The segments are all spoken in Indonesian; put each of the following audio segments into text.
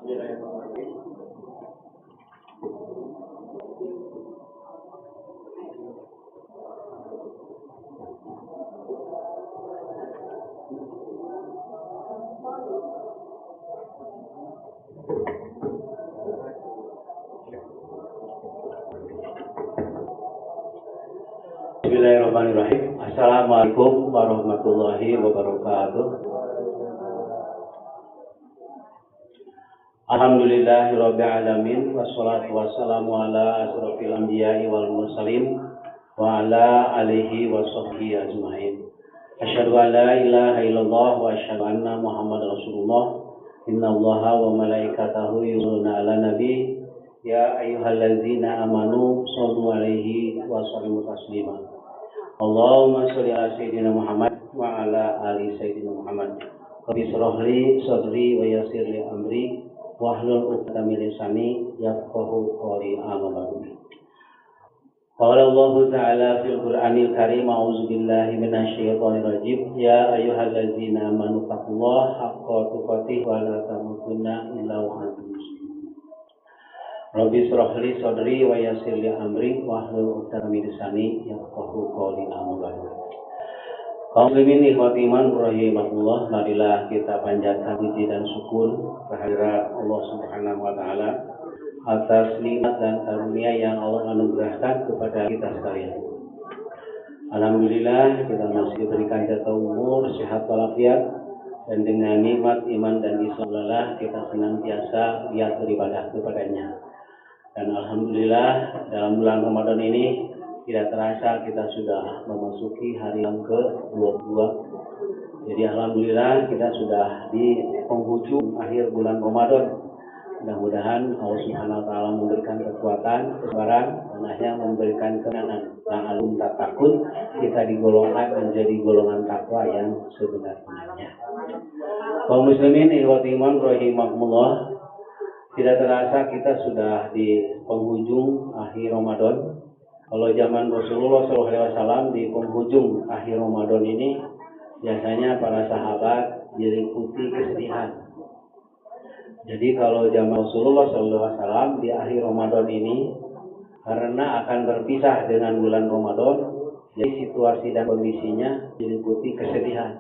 Bismillahirrahmanirrahim. Assalamualaikum warahmatullahi wabarakatuh. Alhamdulillahirabbil alamin wassalatu wassalamu ala asrofil anbiya'i wal mursalin wa ala alihi wa sahbihi ajmain. Asyhadu an la ilaha illallah wa asyhadu anna Muhammadar Rasulullah. Innallaha wa malaikatahu yusholluna 'alan nabi ya ayyuhallazina amanu shollu 'alaihi wa sallimu taslima. Allahumma sholli ala sayyidina Muhammad wa ala ali sayyidina Muhammad. Rabbi shrah li sadri wa yassir li amri wahlul 'uqdatam min lisani yafqahu qawli. Amma ba'du. Qala Allah Ta'ala fil Qur'anil Karim, a'udzu billahi minasyaitonir rajim. Ya ayyuhallazina amanu taqullaha haqqa tuqatih wa la tamutunna illa wa antum muslimun. Rabbi shrah li sadri wa yassir li amri wahlul 'uqdatam min lisani yafqahu qawli. Amma ba'du. Kaum muslimin ikhwati iman rahimakumullah, marilah kita panjatkan puji dan syukur kehadirat Allah Subhanahu wa taala atas nikmat dan karunia yang Allah anugerahkan kepada kita sekalian. Alhamdulillah kita masih diberikan jatah umur, sehat walafiat, dan dengan nikmat iman dan Islam kita senantiasa giat beribadah kepadanya. Dan alhamdulillah dalam bulan Ramadan ini tidak terasa kita sudah memasuki hari yang ke-22. Jadi alhamdulillah kita sudah di penghujung akhir bulan Ramadan. Mudah-mudahan Allah Subhanahu wa taala memberikan kekuatan, kesabaran, dan akhirnya memberikan kemenangan. Dan alum tak takut, kita digolongkan menjadi golongan takwa yang sebenarnya. Kaum muslimin ikhwati iman rahimakumullah, tidak terasa kita sudah di penghujung akhir Ramadan. Kalau zaman Rasulullah SAW di penghujung akhir Ramadan ini, biasanya para sahabat diliputi kesedihan. Jadi kalau zaman Rasulullah SAW di akhir Ramadan ini, karena akan berpisah dengan bulan Ramadan, jadi situasi dan kondisinya diliputi kesedihan.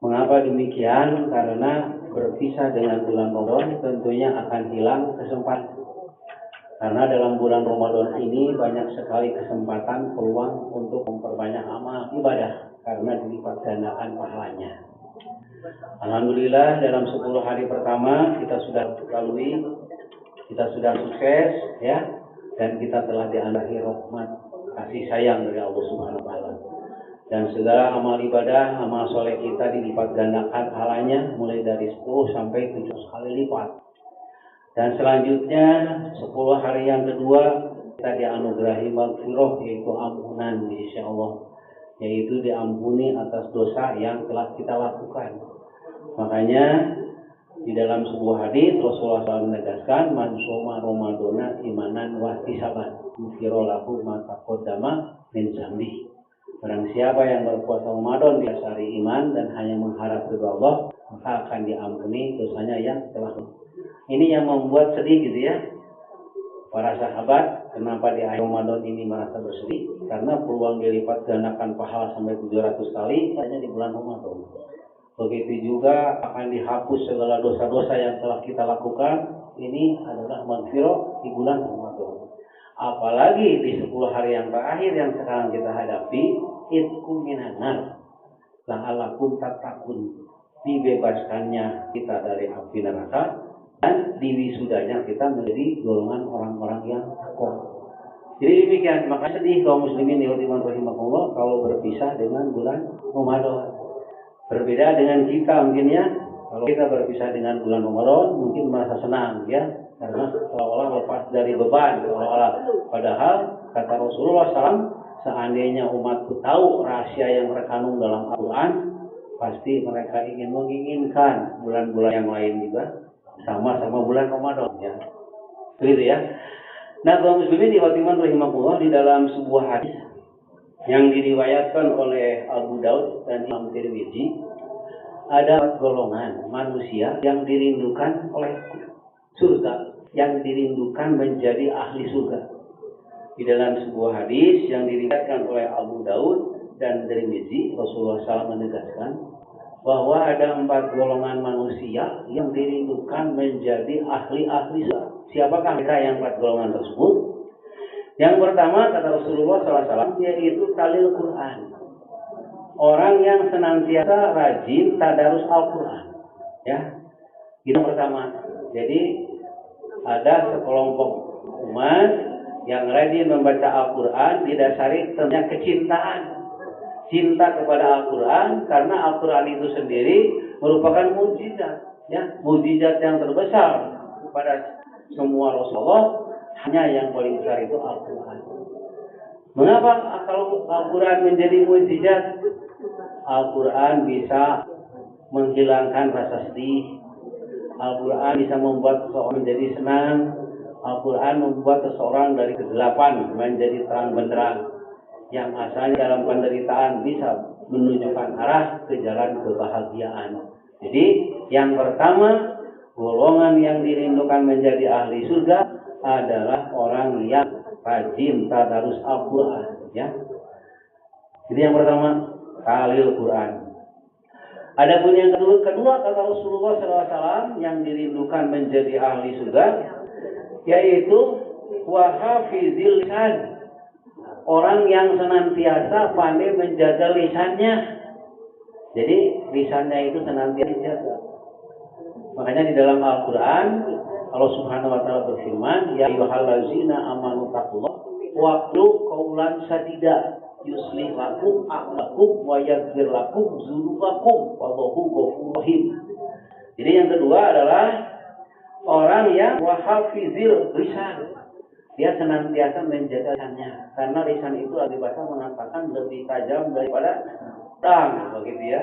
Mengapa demikian? Karena berpisah dengan bulan Ramadan tentunya akan hilang kesempatan. Karena dalam bulan Ramadan ini banyak sekali kesempatan, peluang untuk memperbanyak amal ibadah karena dilipat gandakan pahalanya. Alhamdulillah dalam 10 hari pertama kita sudah lalui, kita sudah sukses ya, dan kita telah dianugerahkan rahmat kasih sayang dari Allah Subhanahu wa taala. Dan segala amal ibadah, amal soleh kita dilipat gandakan pahalanya mulai dari 10 sampai 7 kali lipat. Dan selanjutnya 10 hari yang kedua kita dianugerahi maghfirah, yaitu ampunan di sisi Allah, yaitu diampuni atas dosa yang telah kita lakukan. Makanya di dalam sebuah hadis Rasulullah SAW menegaskan, man shoma ramadhana imanan wa ihtisaban ghufira lahu ma taqaddama min dzambi. Barang siapa yang berpuasa Ramadan didasari iman dan hanya mengharap ridha Allah, maka akan diampuni dosanya yang telah. Ini yang membuat sedih gitu ya para sahabat. Kenapa di akhir Ramadan ini merasa bersedih? Karena peluang dilipat gandakan pahala sampai 700 kali hanya di bulan Ramadan. Begitu juga akan dihapus segala dosa-dosa yang telah kita lakukan. Ini adalah maghfirah di bulan Ramadan. Apalagi di 10 hari yang terakhir yang sekarang kita hadapi, itqum minan nar la'allakum tattaqun, dibebaskannya kita dari api neraka, dan diwisudanya kita menjadi golongan orang-orang yang takwa. Jadi demikian, maka sedih kaum muslimin rahimakumullah kalau berpisah dengan bulan Ramadan. Berbeda dengan kita mungkin ya, kalau kita berpisah dengan bulan Ramadan mungkin merasa senang ya, karena seolah-olah lepas dari beban, seolah-olah. Padahal kata Rasulullah SAW, seandainya umatku tahu rahasia yang terkandung dalam Al-Quran, pasti mereka menginginkan bulan-bulan yang lain juga sama-sama bulan Ramadan ya. Gitu ya. Nah, kaum muslimin ikhwatiman rahimakumullah, di dalam sebuah hadis yang diriwayatkan oleh Abu Daud dan Imam Tirmidzi, ada golongan manusia yang dirindukan oleh surga, yang dirindukan menjadi ahli surga. Di dalam sebuah hadis yang diriwayatkan oleh Abu Daud dan Tirmidzi, Rasulullah SAW menegaskan bahwa ada 4 golongan manusia yang dirindukan menjadi ahli-ahli surga. Siapakah mereka yang 4 golongan tersebut? Yang pertama, kata Rasulullah SAW, yaitu talil Quran. Orang yang senantiasa rajin tadarus Al-Quran. Ya, itu pertama. Jadi ada sekelompok umat yang rajin membaca Al-Quran didasari tentang kecintaan, cinta kepada Al-Quran, karena Al-Quran itu sendiri merupakan mukjizat, ya, mukjizat yang terbesar kepada semua Rasulullah. Hanya yang paling besar itu Al-Quran. Mengapa kalau Al-Quran menjadi mukjizat? Al-Quran bisa menghilangkan rasa sedih. Al-Quran bisa membuat seseorang menjadi senang. Al-Quran membuat seseorang dari kegelapan menjadi terang benderang. Yang asalnya dalam penderitaan bisa menunjukkan arah ke jalan kebahagiaan. Jadi yang pertama, golongan yang dirindukan menjadi ahli surga adalah orang yang rajin tadarus Al-Quran. Ya. Jadi yang pertama, talil Quran. Adapun yang kedua kata Rasulullah SAW yang dirindukan menjadi ahli surga, yaitu wahafizil lisan, orang yang senantiasa pandai menjaga lisannya. Jadi lisannya itu senantiasa dijaga. Makanya di dalam Al-Quran Allah Subhanahu wa taala berfirman, ya ayyuhallazina amanu taqullaha waqulu qaulan sadida yuslih lakum a'lakum wa yaghfir lakum dzunubakum wallahu ghafurur rahim. Jadi yang kedua adalah orang yang wahafizil lisan. Dia senantiasa menjaga lisannya, karena lisan itu ahli bahasa mengatakan lebih tajam daripada pedang, begitu ya.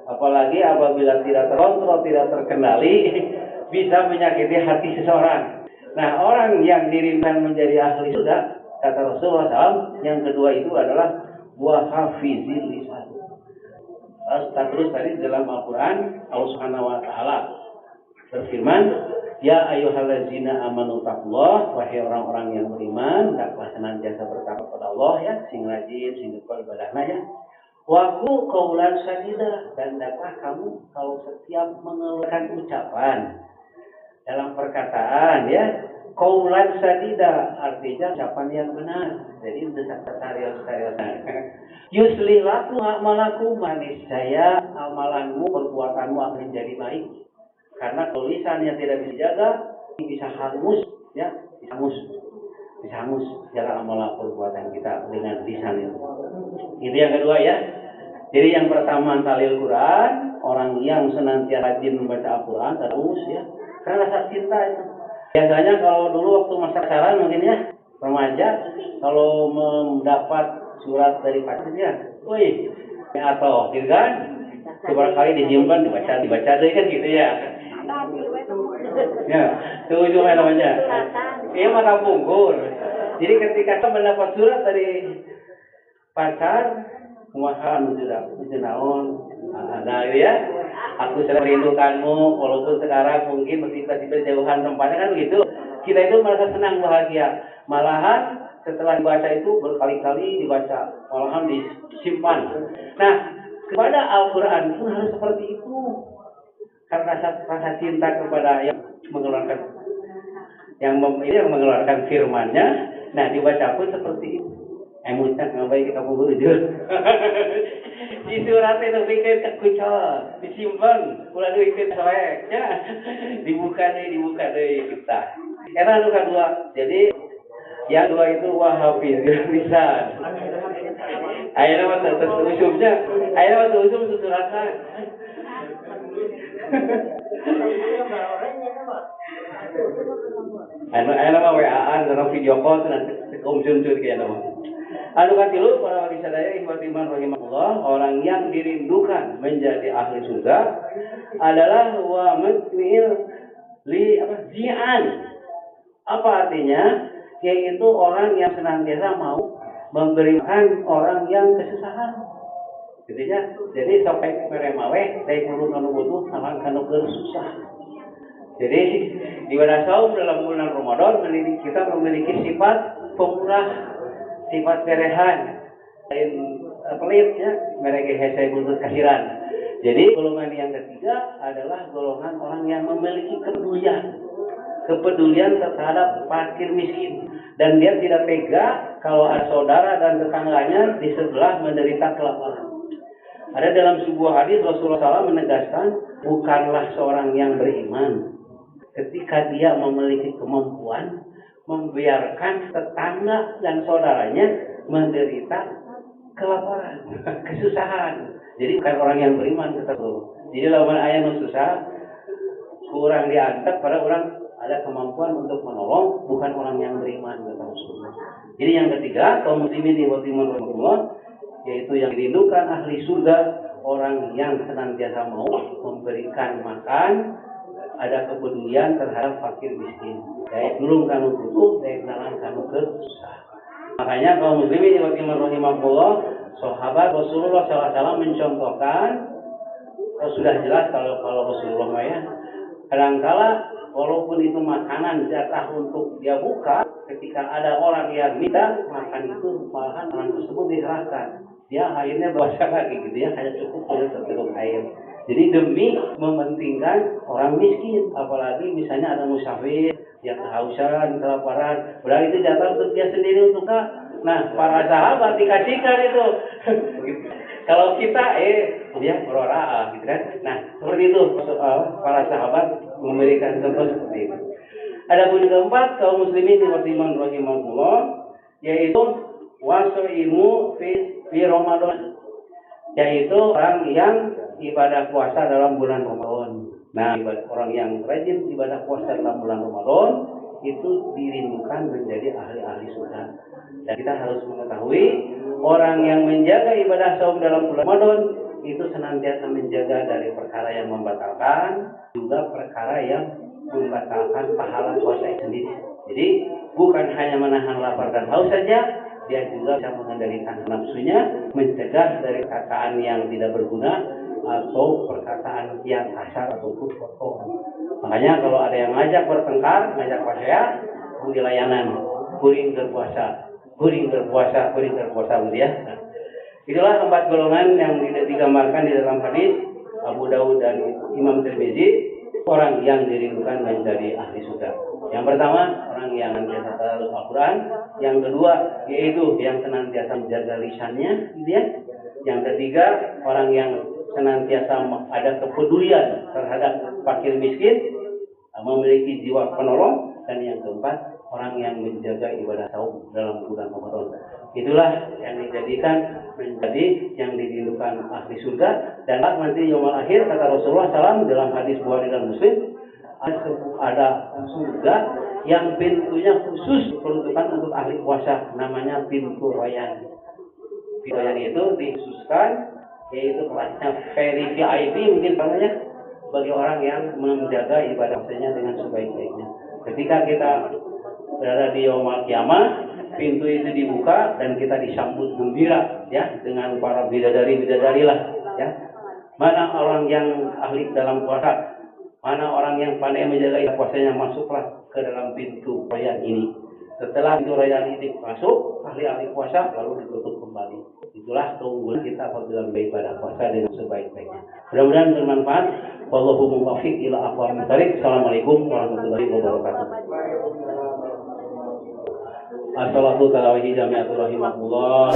Apalagi apabila tidak terkontrol, tidak terkendali, bisa menyakiti hati seseorang. Nah, orang yang dirindukan menjadi ahli surga, kata Rasulullah SAW, yang kedua itu adalah wahafizil lisan. Terus tadi dalam Al-Quran Allah Subhanahu wa taala berfirman, ya ayyuhallazina amanu taqullaha, wahai orang-orang yang beriman, hendaklah senantiasa bertakwa kepada Allah, ya, sing rajin, sing tekun ibadahna, ya. Wa qul qaulan sadida, dan hendaklah kamu kalau setiap mengeluarkan ucapan dalam perkataan, ya, qaulan sadida artinya ucapan yang benar. Jadi desak-desak yuslih lakum a'malakum, maniscaya amalanmu, perbuatanmu akan menjadi baik. Karena kalau lisannya tidak dijaga, bisa hangus, ya, bisa hangus jalan amal perbuatan kita dengan lisan itu. Itu yang kedua, ya. Jadi yang pertama talil Quran, orang yang senantiasa rajin membaca Al-Quran terus, ya, karena rasa cinta itu. Biasanya kalau dulu waktu masa pacaran mungkin, ya, remaja, kalau mendapat surat dari pacarnya, wih, atau gitu kan, beberapa kali disimpan, dibaca deh kan gitu, ya. Ya, itu juga namanya. Iya, mata pungkur. Jadi ketika kita mendapat surat dari pacar, kumaha itu naon, nah, ya, aku sedang merindukanmu, walaupun sekarang mungkin tiba-tiba jauhan tempatnya, kan begitu. Kita itu merasa senang, bahagia. Malahan setelah dibaca itu berkali-kali dibaca, malahan disimpan. Nah, kepada Al-Quran pun harus seperti itu. Karena rasa cinta kepada yang mengeluarkan mengeluarkan firman-Nya, nah dibaca pun seperti itu. Emutan ngabai kita punggur jujur. Di surat itu bikin kekucot, disimpan, ulah bikin soeknya, dibuka deh kita. Karena itu kedua. Jadi yang dua itu wahafizil lisan. Ayeuna mah terusumnya, ayeuna mah terusum susuratan. Anu mah WA-an atau video call nanti kumjun-jun kayak nama. Anu katilu para wali sadaya iman rahimahullah, orang yang dirindukan menjadi ahli surga adalah wa mutmil li zi'an. Apa artinya? Yaitu orang yang senantiasa mau memberikan orang yang kesusahan. Gitu ya. Jadi sampai meremawe, dari kanu butuh, sama kanu susah. Jadi ibadah saum dalam bulan Ramadan kita memiliki sifat pemurah, sifat kerehan, pelit ya, mereka hese buntut kasiran. Jadi golongan yang ketiga adalah golongan orang yang memiliki kepedulian terhadap fakir miskin, dan dia tidak tega kalau ada saudara dan tetangganya di sebelah menderita kelaparan. Ada dalam sebuah hadis Rasulullah SAW menegaskan, bukanlah seorang yang beriman ketika dia memiliki kemampuan membiarkan tetangga dan saudaranya menderita kelaparan, kesusahan. Jadi bukan orang yang beriman kata Allah. Jadi lawan ayat yang susah kurang diantar pada orang ada kemampuan untuk menolong, bukan orang yang beriman kata Rasulullah. Jadi yang ketiga, kaum muslimin di iman Rasulullah, yaitu yang dirindukan ahli surga, orang yang senantiasa mau memberikan makan, ada kepedulian terhadap fakir miskin. Daya nulung kanu butuh, daya kenalan kanu kesusahan. Makanya kaum muslimin di iman Rasulullah, sahabat Rasulullah SAW mencontohkan, sudah jelas kalau Rasulullah ya, kadangkala walaupun itu makanan jatah untuk dia buka, ketika ada orang yang minta makan itu, malahan orang tersebut diserahkan. Dia akhirnya basah lagi gitu ya, hanya cukup untuk seteguk air. Jadi demi mementingkan orang miskin, apalagi misalnya ada musafir yang kehausan, kelaparan, berarti itu jatah untuk dia sendiri untuk nah para sahabat dikasihkan itu. Kalau kita dia berora gitu kan. Nah seperti itu para sahabat memberikan contoh seperti itu. Ada pun keempat, kaum muslimin iman rahimahullah, yaitu wasaimu fi Ramadan, yaitu orang yang ibadah puasa dalam bulan Ramadan. Nah, orang yang rajin ibadah puasa dalam bulan Ramadan itu dirindukan menjadi ahli-ahli surga. Dan kita harus mengetahui, orang yang menjaga ibadah saum dalam bulan Ramadan itu senantiasa menjaga dari perkara yang membatalkan, juga perkara yang membatalkan pahala puasa itu sendiri. Jadi bukan hanya menahan lapar dan haus saja, dia juga bisa mengendalikan nafsunya, mencegah dari perkataan yang tidak berguna atau perkataan yang kasar ataupun kotor. Makanya kalau ada yang ngajak bertengkar, ngajak pasaya, di layanan, kuring berpuasa gitu ya. Nah, itulah 4 golongan yang digambarkan di dalam hadis Abu Daud dan Imam Tirmizi, orang yang dirindukan menjadi ahli surga. Yang pertama, orang yang senantiasa tahu Al-Quran. Yang kedua, yaitu yang senantiasa menjaga lisannya, gitu ya. Yang ketiga, orang yang senantiasa ada kepedulian terhadap fakir miskin, memiliki jiwa penolong. Dan yang keempat, orang yang menjaga ibadah saum dalam bulan Ramadan. Itulah yang dijadikan menjadi yang dirindukan ahli surga. Dan nanti yaumul akhir, kata Rasulullah SAW dalam hadis Bukhari dan Muslim, ada surga yang pintunya khusus peruntukan untuk ahli puasa, namanya pintu Rayyan. Pintu Rayyan itu dikhususkan, yaitu kelasnya very VIP mungkin namanya, bagi orang yang menjaga ibadah puasanya dengan sebaik-baiknya. Ketika kita berada di yaumul kiamah, pintu itu dibuka dan kita disambut gembira ya dengan para bidadari lah ya. Mana orang yang ahli dalam puasa, mana orang yang pandai menjaga puasanya, masuklah ke dalam pintu Rayyan ini. Setelah pintu Rayyan ini masuk, ahli-ahli puasa lalu ditutup kembali. Itulah keunggulan kita apabila beribadah puasa dengan sebaik-baiknya. Mudah-mudahan bermanfaat. Wallahu muwaffiq ila aqwamit thoriq. Assalamualaikum warahmatullahi wabarakatuh. As-salatu tarawih jami'atul rahimahullah.